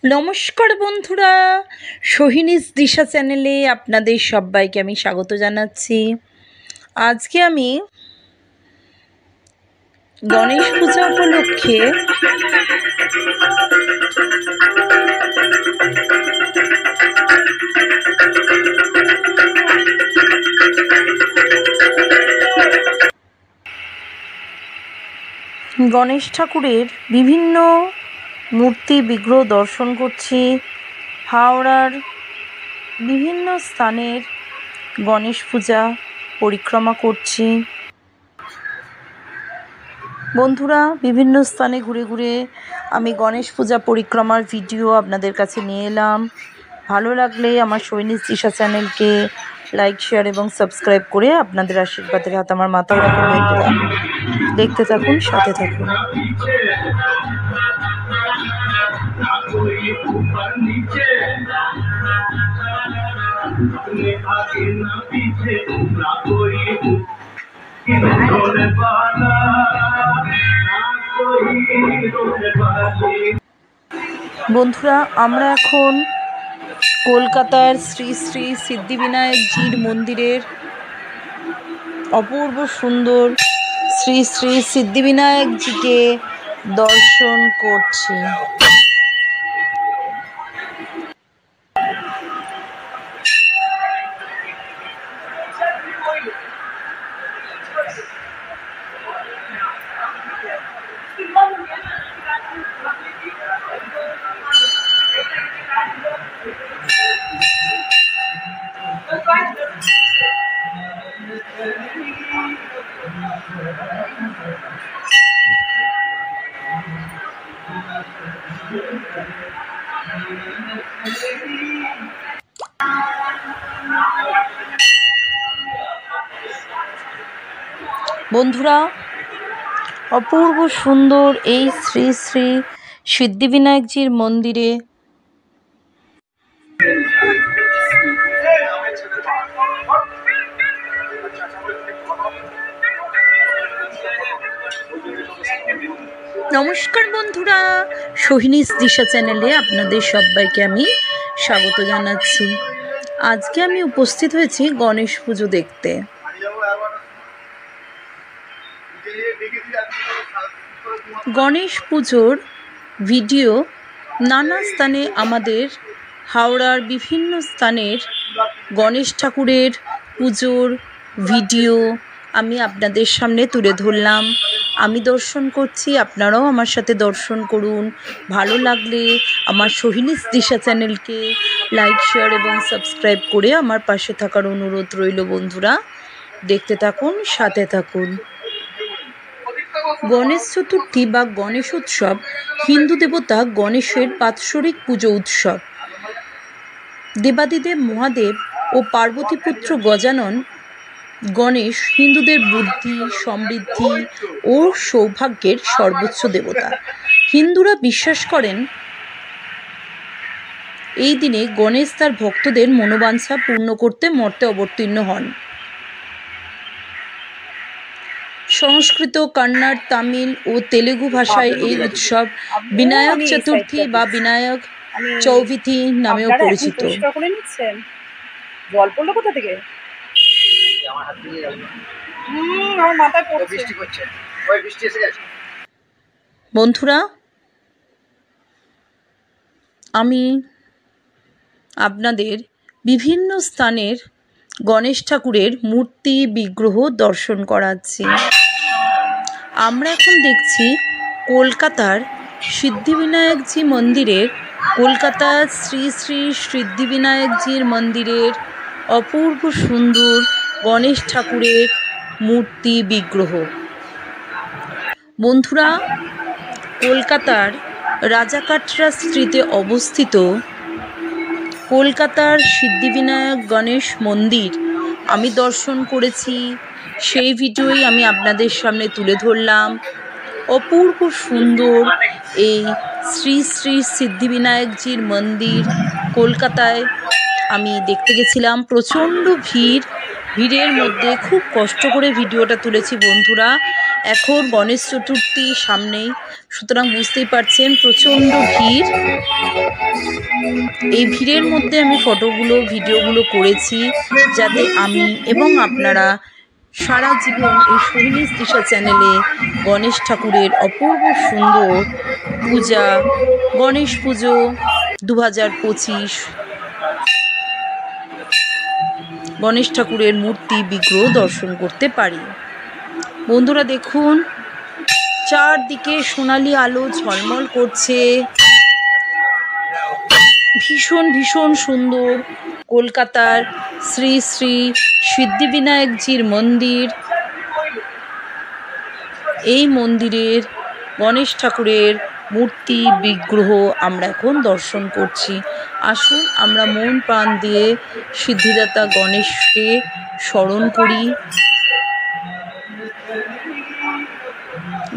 নমস্কার বন্ধুরা, সোহিনীস দিশা চ্যানেলে আপনাদের সবাইকে আমি স্বাগত জানাচ্ছি। আজকে আমি গণেশ পূজা উপলক্ষে গণেশ ঠাকুরের বিভিন্ন মূর্তি বিগ্রহ দর্শন করছি। হাওড়ার বিভিন্ন স্থানের গণেশ পূজা পরিক্রমা করছি। বন্ধুরা, বিভিন্ন স্থানে ঘুরে ঘুরে আমি গণেশ পূজা পরিক্রমার ভিডিও আপনাদের কাছে নিয়ে এলাম। ভালো লাগলে আমার সোহিনীস দিশা চ্যানেলকে লাইক, শেয়ার এবং সাবস্ক্রাইব করে আপনাদের আশীর্বাদের হাত আমার মাথায় রাখুন। বন্ধুরা, দেখতে থাকুন, সাথে থাকুন। বন্ধুরা, আমরা এখন কলকাতার শ্রী শ্রী সিদ্ধিবিনায়কজির মন্দিরের অপূর্ব সুন্দর শ্রী শ্রী সিদ্ধিবিনায়কজিকে দর্শন করছি। বন্ধুরা, অপূর্ব সুন্দর এই শ্রী শ্রী সিদ্ধিবিনায়কজির মন্দিরে নমস্কার বন্ধুরা, সোহিনীস দিশা চ্যানেলে আপনাদের সবাইকে আমি স্বাগত জানাচ্ছি। আজকে আমি উপস্থিত হয়েছি গণেশ পুজো দেখতে। গণেশ পুজোর ভিডিও নানা স্থানে আমাদের হাওড়ার বিভিন্ন স্থানের গণেশ ঠাকুরের পুজোর ভিডিও আমি আপনাদের সামনে তুলে ধরলাম। আমি দর্শন করছি, আপনারাও আমার সাথে দর্শন করুন। ভালো লাগলে আমার সোহিনীস দিশা চ্যানেলকে লাইক, শেয়ার এবং সাবস্ক্রাইব করে আমার পাশে থাকার অনুরোধ রইল। বন্ধুরা, দেখতে থাকুন, সাথে থাকুন। গণেশ চতুর্থী বা গণেশ উৎসব হিন্দু দেবতা গণেশের বাৎসরিক পুজো উৎসব। দেবাদিদেব মহাদেব ও পার্বতীপুত্র গজানন গণেশ হিন্দুদের বুদ্ধি, সমৃদ্ধি ও সৌভাগ্যের সর্বোচ্চ দেবতা। হিন্দুরা বিশ্বাস করেন এই দিনে গণেশ তার ভক্তদের মনোবাঞ্ছা পূর্ণ করতে মর্তে অবতীর্ণ হন। সংস্কৃত, কন্নড়, তামিল ও তেলেগু ভাষায় এই উৎসব বিনায়ক চতুর্থী বা বিনায়ক চৌথী নামেও পরিচিত। জল পড়লো কোথা থেকে? বন্ধুরা, আমি আপনাদের বিভিন্ন স্থানের গণেশ ঠাকুরের মূর্তি বিগ্রহ দর্শন করাচ্ছি। আমরা এখন দেখছি কলকাতার সিদ্ধিবিনায়কজি মন্দিরের, কলকাতার শ্রী শ্রী সিদ্ধিবিনায়কজির মন্দিরের অপূর্ব সুন্দর গণেশ ঠাকুরের মূর্তি বিগ্রহ। বন্ধুরা, কলকাতার রাজাকাটরা স্ট্রিটে অবস্থিত কলকাতার সিদ্ধিবিনায়ক গণেশ মন্দির আমি দর্শন করেছি। সেই ভিডিওই আমি আপনাদের সামনে তুলে ধরলাম। অপূর্ব সুন্দর এই শ্রী শ্রী সিদ্ধিবিনায়কজির মন্দির কলকাতায় আমি দেখতে গেছিলাম। প্রচণ্ড ভিড়, ভিড়ের মধ্যে খুব কষ্ট করে ভিডিওটা তুলেছি বন্ধুরা। এখন গণেশ চতুর্থী সামনেই, সুতরাং বুঝতেই পারছেন প্রচণ্ড ভিড়। এই ভিড়ের মধ্যে আমি ভিডিওগুলো করেছি যাতে আমি এবং আপনারা সারা জীবন এই সোহিনী তৃষা চ্যানেলে গণেশ ঠাকুরের অপূর্ব সুন্দর পূজা, গণেশ পুজো 2025, গণেশ ঠাকুরের মূর্তি বিগ্রহ দর্শন করতে পারি। বন্ধুরা দেখুন, চারদিকে সোনালি আলো ঝলমল করছে, ভীষণ ভীষণ সুন্দর। কলকাতার শ্রী শ্রী সিদ্ধিবিনায়কজির মন্দির, এই মন্দিরের গণেশ ঠাকুরের মূর্তি বিগ্রহ আমরা এখন দর্শন করছি। আসুন আমরা মন প্রাণ দিয়ে সিদ্ধিদাতা গণেশকে স্মরণ করি।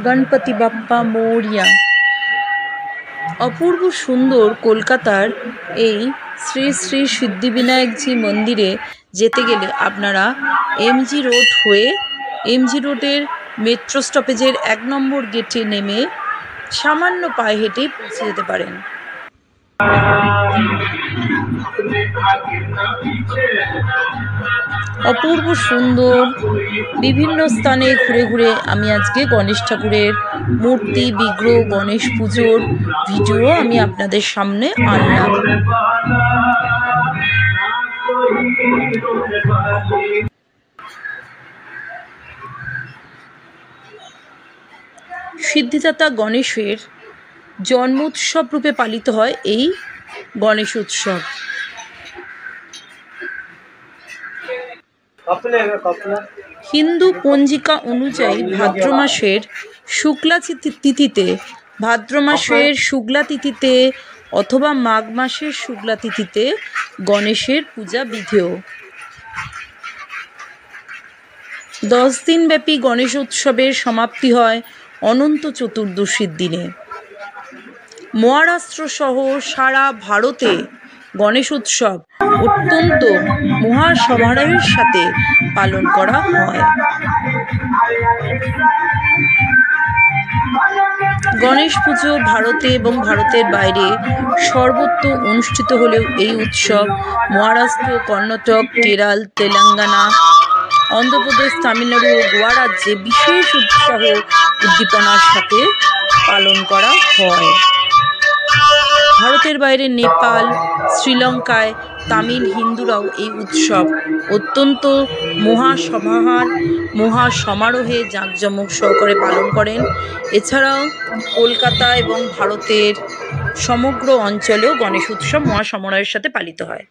গণপতি বাপ্পা মোরিয়া। অপূর্ব সুন্দর কলকাতার এই শ্রী শ্রী সিদ্ধিবিনায়কজি মন্দিরে যেতে গেলে আপনারা এমজি রোড হয়ে এমজি রোডের মেট্রো স্টপেজের 1 নম্বর গেটে নেমে সামান্য পায়ে হেঁটেই পৌঁছে যেতে পারেন। অপূর্ব সুন্দর বিভিন্ন স্থানে ঘুরে ঘুরে আমি আজকে গণেশ ঠাকুরের মূর্তি বিগ্রহ, গণেশ পুজোর ভিডিও আমি আপনাদের সামনে আনলাম। সিদ্ধিদাতা গণেশের জন্মোৎসব রূপে পালিত হয় এই গণেশ উৎসব। হিন্দু পঞ্জিকা অনুযায়ী ভাদ্র মাসের শুক্লা তিথিতে অথবা মাঘ মাসের শুক্লা তিথিতে গণেশের পূজা বিধেয়। 10 দিনব্যাপী গণেশ উৎসবের সমাপ্তি হয় অনন্ত চতুর্দশীর দিনে। মহারাষ্ট্র সহ সারা ভারতে গণেশ উৎসব অত্যন্ত মহাসমারোহের সাথে পালন করা হয়। গণেশ পুজো ভারতে এবং ভারতের বাইরে সর্বত্র অনুষ্ঠিত হলেও এই উৎসব মহারাষ্ট্র, কর্ণাটক, কেরল, তেলেঙ্গানা, অন্ধ্রপ্রদেশ, তামিলনাড়ু ও গোয়া রাজ্যে বিশেষ উৎসাহ উদ্দীপনার সাথে পালন করা হয়। ভারতের বাইরে নেপাল, শ্রীলঙ্কায় তামিল হিন্দুরাও এই উৎসব অত্যন্ত মহাসমারোহে জাঁকজমক সহকারে পালন করেন। এছাড়াও কলকাতা এবং ভারতের সমগ্র অঞ্চলেও গণেশ উৎসব মহাসমারোহের সাথে পালিত হয়।